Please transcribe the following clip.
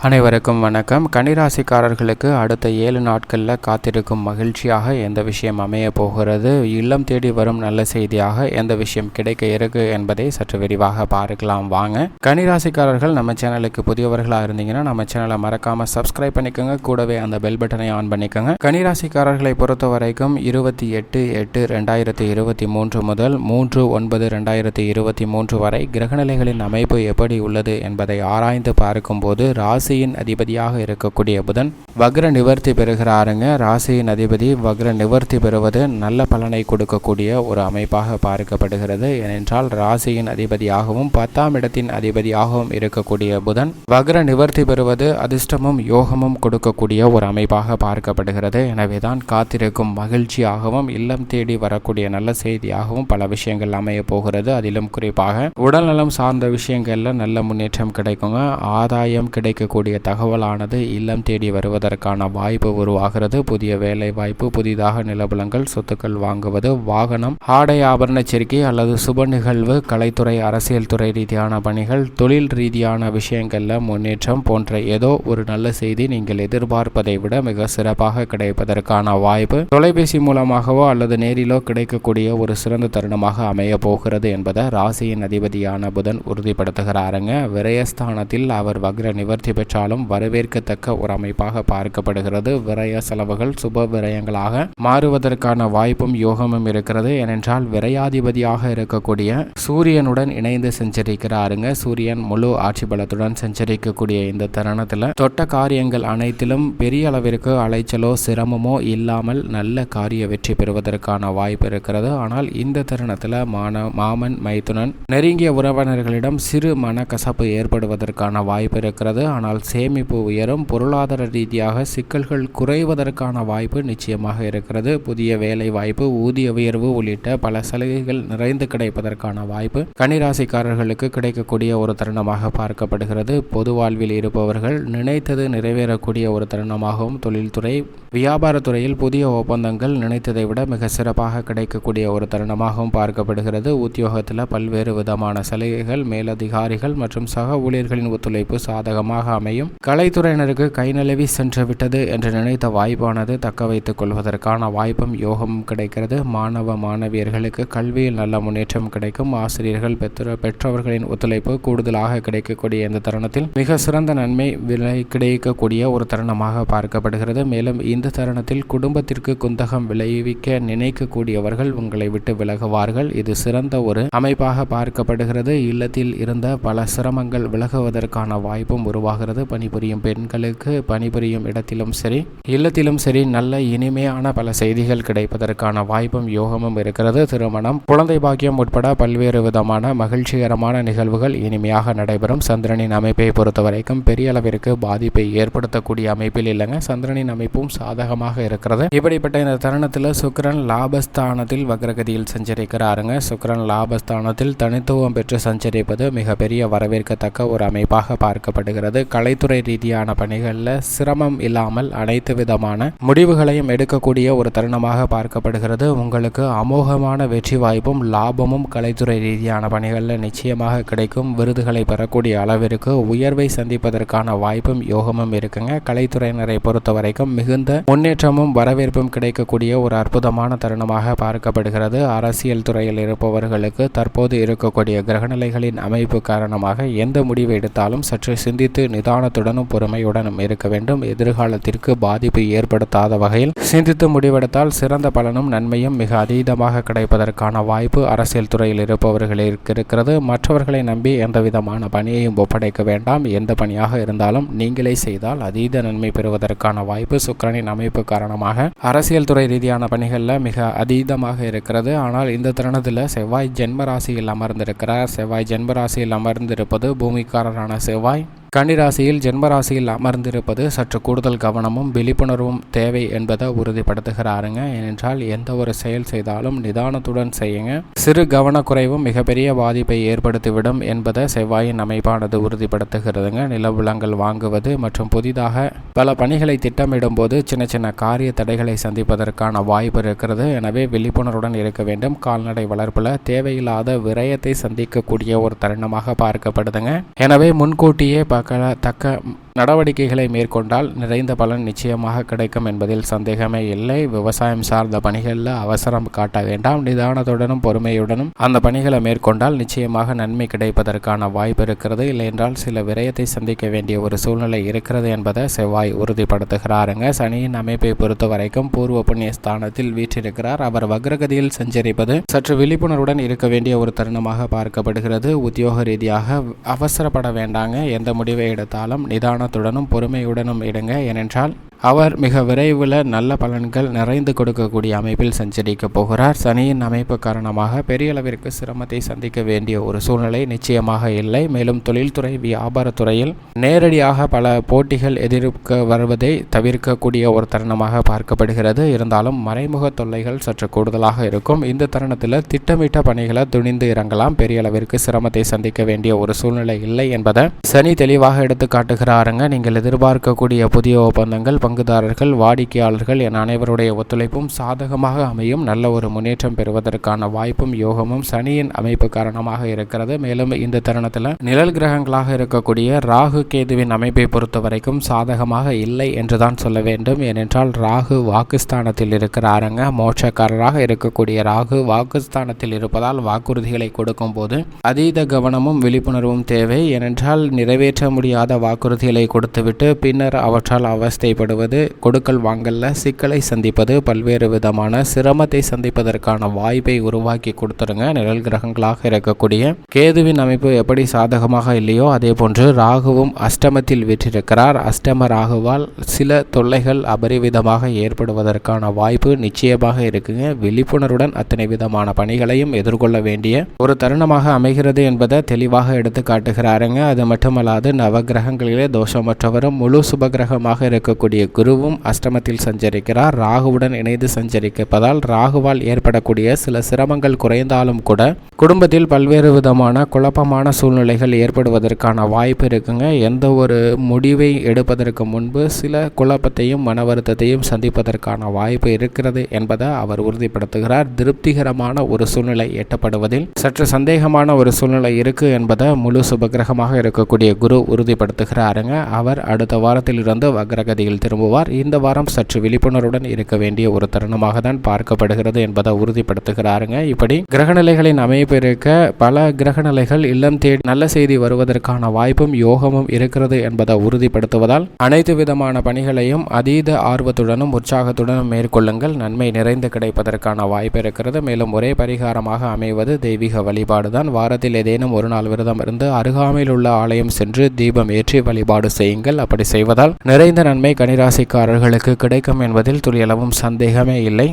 அனைவருக்கும் வணக்கம். கன்னிராசிக்காரர்களுக்கு அடுத்த 7 நாட்களில் காத்திருக்கும் மகிழ்ச்சியாக எந்த விஷயம் அமைய போகிறது, இல்லம் தேடி வரும் நல்ல செய்தியாக எந்த விஷயம் கிடைக்க இருக்கு என்பதை சற்று விரிவாக பார்க்கலாம் வாங்க. கன்னிராசிக்காரர்கள் நம்ம சேனலுக்கு புதியவர்களாக இருந்தீங்கன்னா நம்ம சேனலை மறக்காம சப்ஸ்கிரைப் பண்ணிக்கோங்க, கூடவே அந்த பெல் பட்டனை ஆன் பண்ணிக்கோங்க. கன்னிராசிக்காரர்களை பொறுத்த வரைக்கும் 28/8/2023 முதல் 3/9/2023 வரை கிரகநிலைகளின் அமைப்பு எப்படி உள்ளது என்பதை ஆராய்ந்து பார்க்கும்போது ராசியின் அதிபதியாக இருக்கக்கூடிய புதன் வக்ர நிவர்த்தி பெறுகிறாருங்க. ராசியின் அதிபதி வக்ர நிவர்த்தி பெறுவது நல்ல பலனை கொடுக்கக்கூடிய ஒரு அமைப்பாக பார்க்கப்படுகிறது. ஏனென்றால் ராசியின் அதிபதியாகவும் 10ஆம் இடத்தின் அதிபதியாகவும் இருக்கக்கூடிய புதன் வக்ர நிவர்த்தி பெறுவது அதிர்ஷ்டமும் யோகமும் கொடுக்கக்கூடிய ஒரு அமைப்பாக பார்க்கப்படுகிறது. எனவேதான் காத்திருக்கும் மகிழ்ச்சியாகவும் இல்லம் தேடி வரக்கூடிய நல்ல செய்தியாகவும் பல விஷயங்கள் அமைய போகிறது. அதிலும் குறிப்பாக உடல்நலம் சார்ந்த விஷயங்கள்ல நல்ல முன்னேற்றம் கிடைக்குங்க. ஆதாயம் கிடைக்கக்கூடிய தகவலானது இல்லம் தேடி வருவதற்கான வாய்ப்பு உருவாகிறது. புதிய வேலை வாய்ப்பு, புதிதாக நிலபலங்கள், சொத்துக்கள் வாங்குவது, வாகனம், ஆடை ஆபரண சேர்க்கை அல்லது சுப நிகழ்வு, கலைத்துறை, அரசியல் துறை ரீதியான பணிகள், தொழில் ரீதியான விஷயங்கள்ல முன்னேற்றம் போன்ற ஏதோ ஒரு நல்ல செய்தி நீங்கள் எதிர்பார்ப்பதை விட மிக சிறப்பாக கிடைப்பதற்கான வாய்ப்பு தொலைபேசி மூலமாகவோ அல்லது நேரிலோ கிடைக்கக்கூடிய ஒரு சிறந்த தருணமாக அமைய போகிறது என்பதை ராசியின் அதிபதியான புதன் உறுதிப்படுத்துகிறாருங்க. விரயஸ்தானத்தில் அவர் வக்ர நிவர்த்தி பெற்றாலும் வரவேற்கத்தக்க ஒரு அமைப்பாக பார்க்கப்படுகிறது. விரய செலவுகள் சுப விரயங்களாக மாறுவதற்கான வாய்ப்பும் யோகமும் இருக்கிறது. ஏனென்றால் விரையாதிபதியாக இருக்கக்கூடிய சூரியனுடன் இணைந்து சஞ்சரிக்கிறாருங்க. சூரியன் முழு ஆட்சி பலத்துடன் சஞ்சரிக்கக்கூடிய இந்த தருணத்தில் தொட்ட காரியங்கள் அனைத்திலும் பெரிய அளவிற்கு அலைச்சலோ சிரமமோ இல்லாமல் நல்ல காரிய வெற்றி பெறுவதற்கான வாய்ப்பு இருக்கிறது. ஆனால் இந்த தருணத்தில் மாமன் மைத்துனன் நெருங்கிய உறவினர்களிடம் சிறு மனக்கசப்பு ஏற்படுவதற்கான வாய்ப்பு இருக்கிறது. ஆனால் சேமிப்பு உயரும். பொருளாதார ரீதியாக சிக்கல்கள் குறைவதற்கான வாய்ப்பு நிச்சயமாக இருக்கிறது. புதிய வேலை வாய்ப்பு, ஊதிய உயர்வு உள்ளிட்ட பல சலுகைகள் நிறைந்து கிடைப்பதற்கான வாய்ப்பு கன்னிராசிக்காரர்களுக்கு கிடைக்கக்கூடிய ஒரு தருணமாக பார்க்கப்படுகிறது. பொது வாழ்வில் இருப்பவர்கள் நினைத்தது நிறைவேறக்கூடிய ஒரு தருணமாகவும், தொழில்துறை வியாபாரத்துறையில் புதிய ஒப்பந்தங்கள் நினைத்ததை விட மிக சிறப்பாக கிடைக்கக்கூடிய ஒரு தருணமாகவும் பார்க்கப்படுகிறது. உத்தியோகத்தில் பல்வேறு விதமான சலுகைகள், மேலதிகாரிகள் மற்றும் சக ஊழியர்களின் ஒத்துழைப்பு சாதகமாக அமையும். கலைத்துறையினருக்கு கை நழுவி சென்று விட்டது என்று நினைத்த வாய்ப்பானது தக்க வைத்துக் கொள்வதற்கான வாய்ப்பும் யோகமும் கிடைக்கிறது. மாணவ மாணவியர்களுக்கு கல்வியில் நல்ல முன்னேற்றம் கிடைக்கும். ஆசிரியர்கள் பெற்றவர்களின் ஒத்துழைப்பு கூடுதலாக கிடைக்கக்கூடிய இந்த தருணத்தில் மிக சிறந்த நன்மை விலை கிடைக்கக்கூடிய ஒரு தருணமாக பார்க்கப்படுகிறது. மேலும் இந்த தருணத்தில் குடும்பத்திற்கு குந்தகம் விளைவிக்க நினைக்கக்கூடியவர்கள் உங்களை விட்டு விலகுவார்கள். இது சிறந்த ஒரு அமைப்பாக பார்க்கப்படுகிறது. இல்லத்தில் இருந்த பல சிரமங்கள் விலகுவதற்கான வாய்ப்பும் உருவாகிறது. பணிபுரியும் பெண்களுக்கு பணிபுரியும் இடத்திலும் சரி இல்லத்திலும் சரி நல்ல இனிமையான பல செய்திகள் கிடைப்பதற்கான வாய்ப்பும் யோகமும் இருக்கிறது. திருமணம், குழந்தை பாக்கியம் உட்பட பல்வேறு விதமான மகிழ்ச்சிகரமான நிகழ்வுகள் இனிமையாக நடைபெறும். சந்திரனின் அமைப்பை பொறுத்தவரைக்கும் பெரிய அளவிற்கு பாதிப்பை ஏற்படுத்தக்கூடிய அமைப்பில் இல்லைங்க. சந்திரனின் அமைப்பும் சாதகமாக இருக்கிறது. இப்படிப்பட்ட இந்த தருணத்தில் சுக்கிரன் லாபஸ்தானத்தில் வக்ரகதியில் சஞ்சரிக்கிறாருங்க. சுக்கிரன் லாபஸ்தானத்தில் தனித்துவம் பெற்று சஞ்சரிப்பது மிகப்பெரிய வரவேற்கத்தக்க ஒரு அமைப்பாக பார்க்கப்படுகிறது. கலைத்துறை ரீதியான பணிகளில் சிரமம் இல்லாமல் அனைத்து விதமான முடிவுகளையும் எடுக்கக்கூடிய ஒரு தருணமாக பார்க்கப்படுகிறது. உங்களுக்கு அமோகமான வெற்றி வாய்ப்பும் லாபமும் கலைத்துறை ரீதியான பணிகளில் நிச்சயமாக கிடைக்கும். விருதுகளை பெறக்கூடிய அளவிற்கு உயர்வை சந்திப்பதற்கான வாய்ப்பும் யோகமும் இருக்குங்க. கலைத்துறையினரை பொறுத்த வரைக்கும் மிகுந்த முன்னேற்றமும் வரவேற்பும் கிடைக்கக்கூடிய ஒரு அற்புதமான தருணமாக பார்க்கப்படுகிறது. அரசியல் துறையில் இருப்பவர்களுக்கு தற்போது இருக்கக்கூடிய கிரகநிலைகளின் அமைப்பு காரணமாக எந்த முடிவு எடுத்தாலும் சற்று சிந்தித்து நிதானத்துடனும் பொறுமையுடனும் இருக்க வேண்டும். எதிர்காலத்திற்கு பாதிப்பு ஏற்படுத்தாத வகையில் சிந்தித்து முடிவெடுத்தால் சிறந்த பலனும் நன்மையும் மிக அதீதமாக கிடைப்பதற்கான வாய்ப்பு அரசியல் துறையில் இருப்பவர்களுக்கு இருக்கிறது. மற்றவர்களை நம்பி எந்த விதமான பணியையும் ஒப்படைக்க வேண்டாம். எந்த பணியாக இருந்தாலும் நீங்களே செய்தால் அதீத நன்மை பெறுவதற்கான வாய்ப்பு சுக்கிரனின் அமைப்பு காரணமாக அரசியல் துறை ரீதியான பணிகளில் மிக அதீதமாக இருக்கிறது. ஆனால் இந்த தருணத்தில் செவ்வாய் ஜென்மராசியில் அமர்ந்திருக்கிறார். செவ்வாய் ஜென்மராசியில் அமர்ந்திருப்பது பூமிக்காரரான செவ்வாய் கன்னிராசியில் ஜென்மராசியில் அமர்ந்திருப்பது சற்று கூடுதல் கவனமும் விழிப்புணர்வும் தேவை என்பதை உறுதிப்படுத்துகிறாருங்க. ஏனென்றால் எந்த ஒரு செயல் செய்தாலும் நிதானத்துடன் செய்யுங்க. சிறு கவனக்குறைவும் மிகப்பெரிய பாதிப்பை ஏற்படுத்திவிடும் என்பதை செவ்வாயின் அமைப்பானது உறுதிப்படுத்துகிறதுங்க. நிலவுலங்கள் வாங்குவது மற்றும் புதிதாக பல பணிகளை திட்டமிடும் போது சின்ன சின்ன காரிய தடைகளை சந்திப்பதற்கான வாய்ப்பு இருக்கிறது. எனவே விழிப்புணர்வுடன் இருக்க வேண்டும். கால்நடை வளர்ப்பில் தேவையில்லாத விரயத்தை சந்திக்கக்கூடிய ஒரு தருணமாக பார்க்கப்படுதுங்க. எனவே முன்கூட்டியே தக்க நடவடிக்கைகளை மேற்கொண்டால் நிறைந்த பலன் நிச்சயமாக கிடைக்கும் என்பதில் சந்தேகமே இல்லை. விவசாயம் சார்ந்த பணிகளில் அவசரம் காட்ட வேண்டாம். நிதானத்துடனும் பொறுமையுடனும் அந்த பணிகளை மேற்கொண்டால் நிச்சயமாக நன்மை கிடைப்பதற்கான வாய்ப்பு இருக்கிறது. இல்லையென்றால் சில விரயத்தை சந்திக்க வேண்டிய ஒரு சூழ்நிலை இருக்கிறது என்பதை செவ்வாய் உறுதிப்படுத்துகிறாருங்க. சனியின் அமைப்பை பொறுத்த வரைக்கும் பூர்வ புண்ணிய ஸ்தானத்தில் வீற்றிருக்கிறார். அவர் வக்ரகதியில் சஞ்சரிப்பது சற்று விழிப்புணர்வுடன் இருக்க வேண்டிய ஒரு தருணமாக பார்க்கப்படுகிறது. உத்தியோக ரீதியாக அவசரப்பட வேண்டாங்க. எந்த முடிவை எடுத்தாலும் நிதானத்துடனும் பொறுமையுடனும் எடுங்க. ஏனென்றால் அவர் மிக விரைவில் நல்ல பலன்கள் நிறைந்து கொடுக்கக்கூடிய அமைப்பில் சஞ்சரிக்க போகிறார். சனியின் அமைப்பு காரணமாக பெரிய அளவிற்கு சிரமத்தை சந்திக்க வேண்டிய ஒரு சூழ்நிலை நிச்சயமாக இல்லை. மேலும் தொழில்துறை வியாபாரத்துறையில் நேரடியாக பல போட்டிகள் எதிர்க்க வருவதை தவிர்க்கக்கூடிய ஒரு தருணமாக பார்க்கப்படுகிறது. இருந்தாலும் மறைமுக தொல்லைகள் சற்று கூடுதலாக இருக்கும். இந்த தருணத்தில் திட்டமிட்ட பணிகளை துணிந்து இறங்கலாம். பெரிய அளவிற்கு சிரமத்தை சந்திக்க வேண்டிய ஒரு சூழ்நிலை இல்லை என்பதை சனி தெளிவாக எடுத்து காட்டுகிறாருங்க. நீங்கள் எதிர்பார்க்கக்கூடிய புதிய ஒப்பந்தங்கள், பங்குதாரர்கள், வாடிக்கையாளர்கள் என அனைவருடைய ஒத்துழைப்பும் சாதகமாக அமையும். நல்ல ஒரு முன்னேற்றம் பெறுவதற்கான வாய்ப்பும் யோகமும் சனியின் அமைப்பு காரணமாக இருக்கிறது. மேலும் இந்த தருணத்தில் நிழல் கிரகங்களாக இருக்கக்கூடிய ராகு கேதுவின் அமைப்பை பொறுத்த வரைக்கும் சாதகமாக இல்லை என்றுதான் சொல்ல வேண்டும். ஏனென்றால் ராகு வாக்குஸ்தானத்தில் இருக்கிறாருங்க. மோட்சக்காரராக இருக்கக்கூடிய ராகு வாக்குஸ்தானத்தில் இருப்பதால் வாக்குறுதிகளை கொடுக்கும் போது அதீத கவனமும் விழிப்புணர்வும் தேவை. ஏனென்றால் நிறைவேற்ற முடியாத வாக்குறுதிகளை கொடுத்துவிட்டு பின்னர் அவற்றால் அவஸ்தைப்படுவது, கொடுக்கல் வாங்கல்ல சிக்கலை சந்திப்பது, பல்வேறு விதமான சிரமத்தை சந்திப்பதற்கான வாய்ப்பை உருவாக்கி கொடுத்துருங்க. நிழல் கிரகங்களாக இருக்கக்கூடிய கேதுவின் அமைப்பு எப்படி சாதகமாக இல்லையோ அதே போன்று ராகுவும் அஷ்டமத்தில் வீற்றிருக்கிறார். அஷ்டம ராகுவால் சில தொல்லைகள் அபரிவிதமாக ஏற்படுவதற்கான வாய்ப்பு நிச்சயமாக இருக்குங்க. விழிப்புணர்வுடன் அத்தனை விதமான பணிகளையும் எதிர்கொள்ள வேண்டிய ஒரு தருணமாக அமைகிறது என்பதை தெளிவாக எடுத்து காட்டுகிறாருங்க. அது மட்டுமல்லாது நவகிரகங்களிலே தோஷமற்றவரும் முழு சுபகிரகமாக இருக்கக்கூடிய குருவும் அஷ்டமத்தில் சஞ்சரிக்கிறார். ராகுவுடன் இணைந்து சஞ்சரிப்பதால் ராகுவால் ஏற்படக்கூடிய சில சிரமங்கள் குறைந்தாலும் கூட குடும்பத்தில் பல்வேறு விதமான குழப்பமான சூழ்நிலைகள் ஏற்படுவதற்கான வாய்ப்பு இருக்குங்க. எந்த ஒரு முடிவை எடுப்பதற்கு முன்பு சில குழப்பத்தையும் மன வருத்தத்தையும் சந்திப்பதற்கான வாய்ப்பு இருக்கிறது என்பதை அவர் உறுதிப்படுத்துகிறார். திருப்திகரமான ஒரு சூழ்நிலை எட்டப்படுவதில் சற்று சந்தேகமான ஒரு சூழ்நிலை இருக்கு என்பதை முழு சுபகிரகமாக இருக்கக்கூடிய குரு உறுதிப்படுத்துகிறாருங்க. அவர் அடுத்த வாரத்தில் இருந்து வக்ரகதியில் திரும்புவார். இந்த வாரம் சற்று விழிப்புணர்வுடன் இருக்க வேண்டிய ஒரு தருணமாக தான் பார்க்கப்படுகிறது என்பதை உறுதிப்படுத்துகிறாருங்க. இப்படி கிரகநிலைகளின் அமைப்பு இருக்க பல கிரகநிலைகள் இல்லம் தேடி நல்ல செய்தி வருவதற்கான வாய்ப்பும் யோகமும் இருக்கிறது என்பதை உறுதிப்படுத்துவதால் அனைத்து விதமான பணிகளையும் அதீத ஆர்வத்துடனும் உற்சாகத்துடனும் மேற்கொள்ளுங்கள். நன்மை நிறைந்து கிடைப்பதற்கான வாய்ப்பு இருக்கிறது. மேலும் ஒரே பரிகாரமாக அமைவது தெய்வீக வழிபாடுதான். வாரத்தில் ஏதேனும் ஒரு நாள் விரதம் இருந்து அருகாமையில் உள்ள ஆலயம் சென்று தீபம் ஏற்றி வழிபாடு செய்யுங்கள். அப்படி செய்வதால் நிறைந்த நன்மை கன்னிராசிக்காரர்களுக்கு கிடைக்கும் என்பதில் துளியளவும் சந்தேகமே இல்லை.